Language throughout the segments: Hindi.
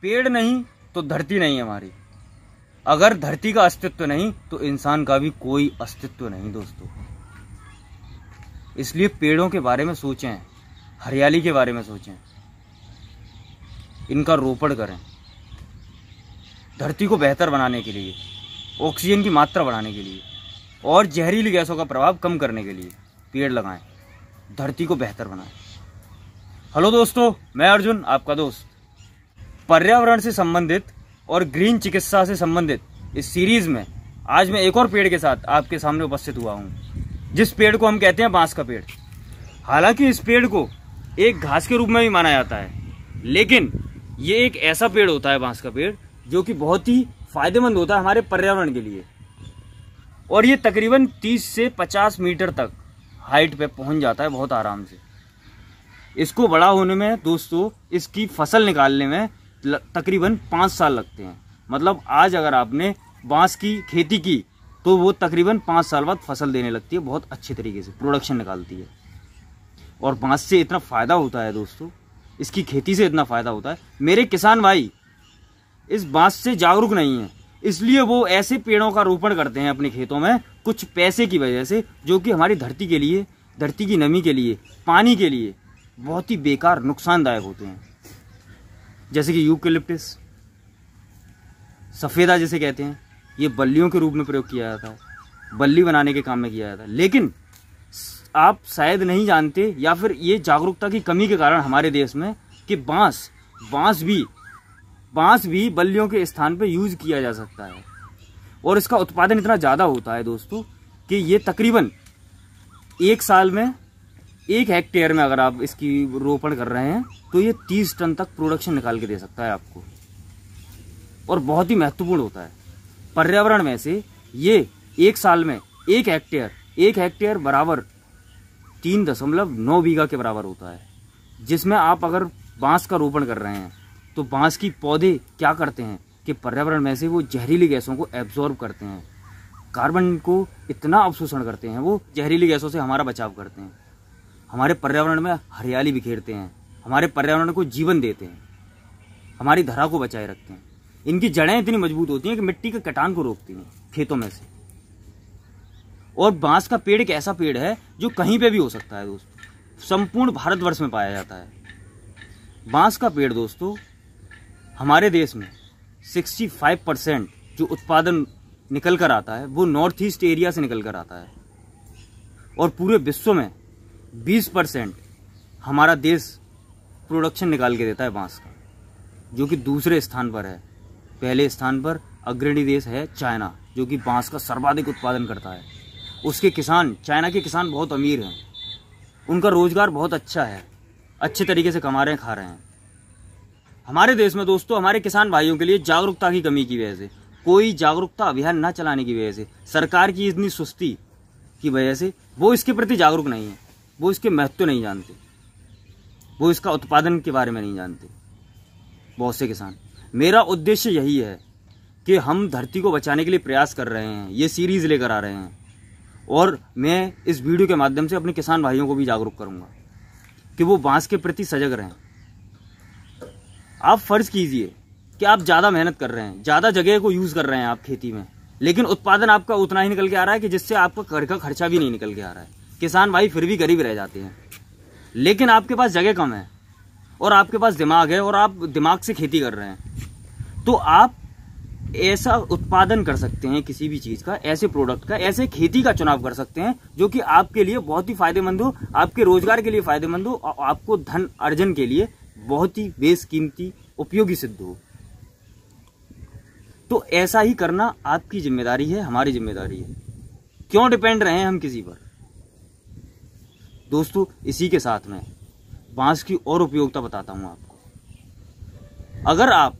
पेड़ नहीं तो धरती नहीं हमारी, अगर धरती का अस्तित्व नहीं तो इंसान का भी कोई अस्तित्व नहीं दोस्तों। इसलिए पेड़ों के बारे में सोचें, हरियाली के बारे में सोचें, इनका रोपण करें। धरती को बेहतर बनाने के लिए, ऑक्सीजन की मात्रा बढ़ाने के लिए और जहरीली गैसों का प्रभाव कम करने के लिए पेड़ लगाएं, धरती को बेहतर बनाएं। हेलो दोस्तों, मैं अर्जुन आपका दोस्त। पर्यावरण से संबंधित और ग्रीन चिकित्सा से संबंधित इस सीरीज में आज मैं एक और पेड़ के साथ आपके सामने उपस्थित हुआ हूं, जिस पेड़ को हम कहते हैं बांस का पेड़। हालांकि इस पेड़ को एक घास के रूप में भी माना जाता है, लेकिन ये एक ऐसा पेड़ होता है बांस का पेड़ जो कि बहुत ही फायदेमंद होता है हमारे पर्यावरण के लिए। और ये तकरीबन 30 से 50 मीटर तक हाइट पे पहुंच जाता है बहुत आराम से। इसको बड़ा होने में दोस्तों, इसकी फसल निकालने में तकरीबन 5 साल लगते हैं। मतलब आज अगर आपने बांस की खेती की तो वो तकरीबन 5 साल बाद फसल देने लगती है, बहुत अच्छे तरीके से प्रोडक्शन निकालती है। और बांस से इतना फ़ायदा होता है दोस्तों, इसकी खेती से इतना फ़ायदा होता है। मेरे किसान भाई इस बांस से जागरूक नहीं है, इसलिए वो ऐसे पेड़ों का रोपण करते हैं अपने खेतों में कुछ पैसे की वजह से, जो कि हमारी धरती के लिए, धरती की नमी के लिए, पानी के लिए बहुत ही बेकार, नुकसानदायक होते हैं। जैसे कि यूकेलिप्टस, सफ़ेदा जिसे कहते हैं, ये बल्लियों के रूप में प्रयोग किया जाता है, बल्ली बनाने के काम में किया जाता है। लेकिन आप शायद नहीं जानते, या फिर ये जागरूकता की कमी के कारण हमारे देश में, कि बांस भी बल्लियों के स्थान पर यूज किया जा सकता है। और इसका उत्पादन इतना ज़्यादा होता है दोस्तों कि ये तकरीबन एक साल में 1 हेक्टेयर में अगर आप इसकी रोपण कर रहे हैं तो ये 30 टन तक प्रोडक्शन निकाल के दे सकता है आपको। और बहुत ही महत्वपूर्ण होता है पर्यावरण में से। ये एक साल में 1 हेक्टेयर बराबर 3.9 बीघा के बराबर होता है, जिसमें आप अगर बांस का रोपण कर रहे हैं तो बांस की पौधे क्या करते हैं कि पर्यावरण में से वो जहरीली गैसों को एब्जॉर्ब करते हैं, कार्बन को इतना अवशोषण करते हैं, वो जहरीली गैसों से हमारा बचाव करते हैं, हमारे पर्यावरण में हरियाली बिखेरते हैं, हमारे पर्यावरण को जीवन देते हैं, हमारी धरा को बचाए रखते हैं। इनकी जड़ें इतनी मजबूत होती हैं कि मिट्टी के कटान को रोकती हैं खेतों में से। और बांस का पेड़ एक ऐसा पेड़ है जो कहीं पे भी हो सकता है दोस्तों, संपूर्ण भारतवर्ष में पाया जाता है। बांस का पेड़ दोस्तों हमारे देश में 65% जो उत्पादन निकल कर आता है वो नॉर्थ ईस्ट एरिया से निकल कर आता है। और पूरे विश्व में 20% हमारा देश प्रोडक्शन निकाल के देता है बांस का, जो कि दूसरे स्थान पर है। पहले स्थान पर अग्रणी देश है चाइना, जो कि बांस का सर्वाधिक उत्पादन करता है। उसके किसान, चाइना के किसान बहुत अमीर हैं, उनका रोजगार बहुत अच्छा है, अच्छे तरीके से कमा रहे हैं, खा रहे हैं। हमारे देश में दोस्तों हमारे किसान भाइयों के लिए जागरूकता की कमी की वजह से, कोई जागरूकता अभियान न चलाने की वजह से, सरकार की इतनी सुस्ती की वजह से वो इसके प्रति जागरूक नहीं है, वो इसके महत्व नहीं जानते, वो इसका उत्पादन के बारे में नहीं जानते बहुत से किसान। मेरा उद्देश्य यही है कि हम धरती को बचाने के लिए प्रयास कर रहे हैं, ये सीरीज लेकर आ रहे हैं। और मैं इस वीडियो के माध्यम से अपने किसान भाइयों को भी जागरूक करूंगा कि वो बांस के प्रति सजग रहें। आप फर्ज कीजिए कि आप ज़्यादा मेहनत कर रहे हैं, ज़्यादा जगह को यूज़ कर रहे हैं आप खेती में, लेकिन उत्पादन आपका उतना ही निकल के आ रहा है कि जिससे आपका घर का खर्चा भी नहीं निकल के आ रहा है। किसान भाई फिर भी गरीब रह जाते हैं। लेकिन आपके पास जगह कम है और आपके पास दिमाग है और आप दिमाग से खेती कर रहे हैं, तो आप ऐसा उत्पादन कर सकते हैं किसी भी चीज़ का, ऐसे प्रोडक्ट का, ऐसे खेती का चुनाव कर सकते हैं जो कि आपके लिए बहुत ही फायदेमंद हो, आपके रोजगार के लिए फायदेमंद हो और आपको धन अर्जन के लिए बहुत ही बेशकीमती उपयोगी सिद्ध हो। तो ऐसा ही करना आपकी जिम्मेदारी है, हमारी जिम्मेदारी है। क्यों डिपेंड रहे हम किसी पर दोस्तों। इसी के साथ में बांस की और उपयोगिता बताता हूं आपको। अगर आप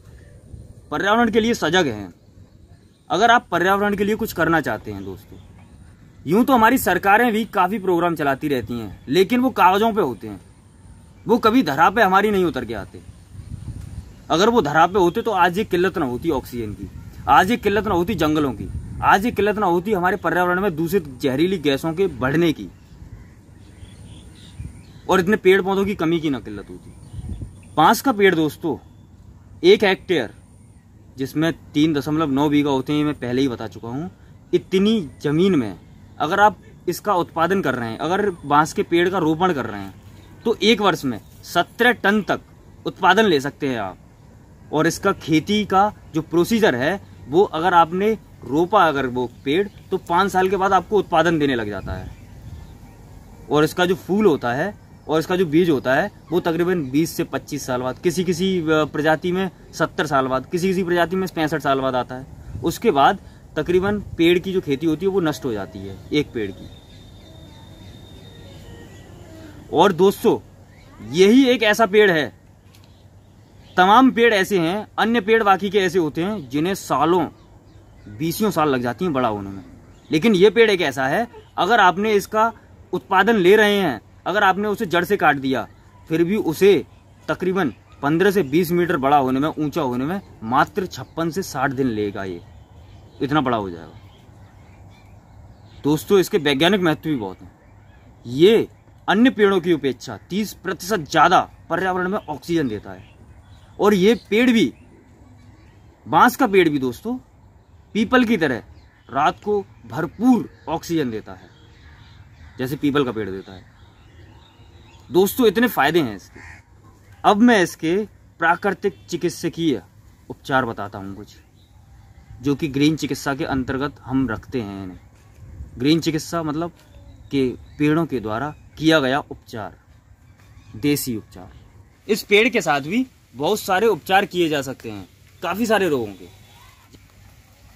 पर्यावरण के लिए सजग हैं, अगर आप पर्यावरण के लिए कुछ करना चाहते हैं दोस्तों, यूं तो हमारी सरकारें भी काफी प्रोग्राम चलाती रहती हैं, लेकिन वो कागजों पे होते हैं, वो कभी धरा पे हमारी नहीं उतर के आते। अगर वो धरा पे होते तो आज ये किल्लत ना होती ऑक्सीजन की, आज ये किल्लत ना होती जंगलों की, आज ये किल्लत ना होती हमारे पर्यावरण में दूषित जहरीली गैसों के बढ़ने की, और इतने पेड़ पौधों की कमी की ना किल्लत होती। बांस का पेड़ दोस्तों 1 हेक्टेयर जिसमें 3.9 बीघा होते हैं, मैं पहले ही बता चुका हूँ। इतनी ज़मीन में अगर आप इसका उत्पादन कर रहे हैं, अगर बांस के पेड़ का रोपण कर रहे हैं, तो 1 वर्ष में 17 टन तक उत्पादन ले सकते हैं आप। और इसका खेती का जो प्रोसीजर है वो अगर आपने रोपा अगर वो पेड़, तो 5 साल के बाद आपको उत्पादन देने लग जाता है। और इसका जो फूल होता है और इसका जो बीज होता है वो तकरीबन 20 से 25 साल बाद, किसी किसी प्रजाति में 70 साल बाद, किसी किसी प्रजाति में 65 साल बाद आता है। उसके बाद तकरीबन पेड़ की जो खेती होती है वो नष्ट हो जाती है, एक पेड़ की। और दोस्तों यही एक ऐसा पेड़ है, तमाम पेड़ ऐसे हैं, अन्य पेड़ बाकी के ऐसे होते हैं जिन्हें सालों 20 साल लग जाती हैं बड़ा होने में। लेकिन ये पेड़ एक ऐसा है, अगर आपने इसका उत्पादन ले रहे हैं, अगर आपने उसे जड़ से काट दिया, फिर भी उसे तकरीबन 15 से 20 मीटर बड़ा होने में, ऊंचा होने में मात्र 56 से 60 दिन लेगा। ये इतना बड़ा हो जाएगा। दोस्तों इसके वैज्ञानिक महत्व भी बहुत हैं। ये अन्य पेड़ों की अपेक्षा 30% ज़्यादा पर्यावरण में ऑक्सीजन देता है। और ये पेड़ भी, बांस का पेड़ भी दोस्तों पीपल की तरह रात को भरपूर ऑक्सीजन देता है, जैसे पीपल का पेड़ देता है। दोस्तों इतने फायदे हैं इसके। अब मैं इसके प्राकृतिक चिकित्सकीय उपचार बताता हूँ कुछ, जो कि ग्रीन चिकित्सा के अंतर्गत हम रखते हैं इन्हें। ग्रीन चिकित्सा मतलब कि पेड़ों के द्वारा किया गया उपचार, देसी उपचार। इस पेड़ के साथ भी बहुत सारे उपचार किए जा सकते हैं काफ़ी सारे रोगों के।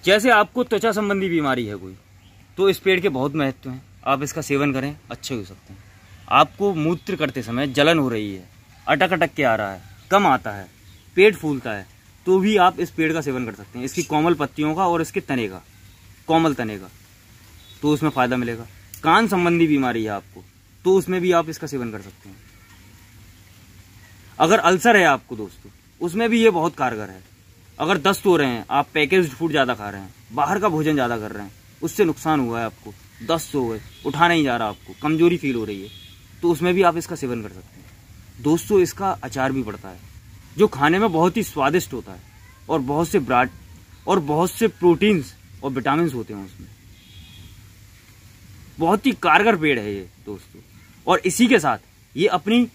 जैसे आपको त्वचा संबंधी बीमारी है कोई, तो इस पेड़ के बहुत महत्व हैं। आप इसका सेवन करें, अच्छे हो सकते हैं। आपको मूत्र करते समय जलन हो रही है, अटक अटक के आ रहा है, कम आता है, पेट फूलता है, तो भी आप इस पेड़ का सेवन कर सकते हैं। इसकी कोमल पत्तियों का और इसके तने का, कोमल तने का, तो उसमें फ़ायदा मिलेगा। कान संबंधी बीमारी है आपको, तो उसमें भी आप इसका सेवन कर सकते हैं। अगर अल्सर है आपको दोस्तों, उसमें भी ये बहुत कारगर है। अगर दस्त हो रहे हैं, आप पैकेज्ड फूड ज़्यादा खा रहे हैं, बाहर का भोजन ज़्यादा कर रहे हैं, उससे नुकसान हुआ है आपको, दस्त हो गए, उठा नहीं जा रहा आपको, कमजोरी फील हो रही है, तो उसमें भी आप इसका सेवन कर सकते हैं। दोस्तों इसका अचार भी पड़ता है, जो खाने में बहुत ही स्वादिष्ट होता है, और बहुत से ब्राड और बहुत से प्रोटीन्स और विटामिन होते हैं उसमें। बहुत ही कारगर पेड़ है ये दोस्तों। और इसी के साथ ये अपनी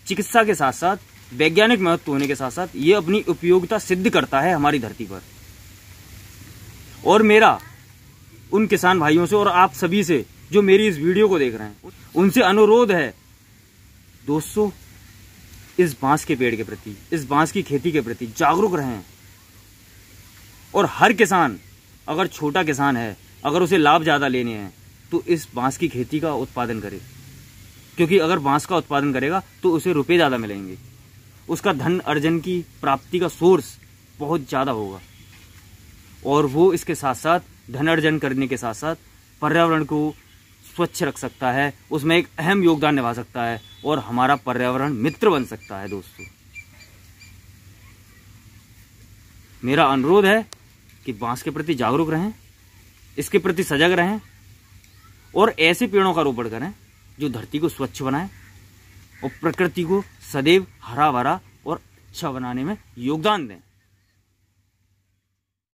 चिकित्सा के साथ साथ, वैज्ञानिक महत्व होने के साथ साथ, ये अपनी उपयोगिता सिद्ध करता है हमारी धरती पर। और मेरा उन किसान भाइयों से और आप सभी से जो मेरी इस वीडियो को देख रहे हैं, उनसे अनुरोध है दोस्तों, इस बांस के पेड़ के प्रति, इस बांस की खेती के प्रति जागरूक रहें। और हर किसान, अगर छोटा किसान है, अगर उसे लाभ ज़्यादा लेने हैं, तो इस बांस की खेती का उत्पादन करे। क्योंकि अगर बांस का उत्पादन करेगा तो उसे रुपए ज़्यादा मिलेंगे, उसका धन अर्जन की प्राप्ति का सोर्स बहुत ज़्यादा होगा। और वो इसके साथ साथ धन अर्जन करने के साथ साथ पर्यावरण को स्वच्छ रख सकता है, उसमें एक अहम योगदान निभा सकता है, और हमारा पर्यावरण मित्र बन सकता है। दोस्तों मेरा अनुरोध है कि बांस के प्रति जागरूक रहें, इसके प्रति सजग रहें, और ऐसे पेड़ों का रोपण करें जो धरती को स्वच्छ बनाए और प्रकृति को सदैव हरा भरा और अच्छा बनाने में योगदान दें।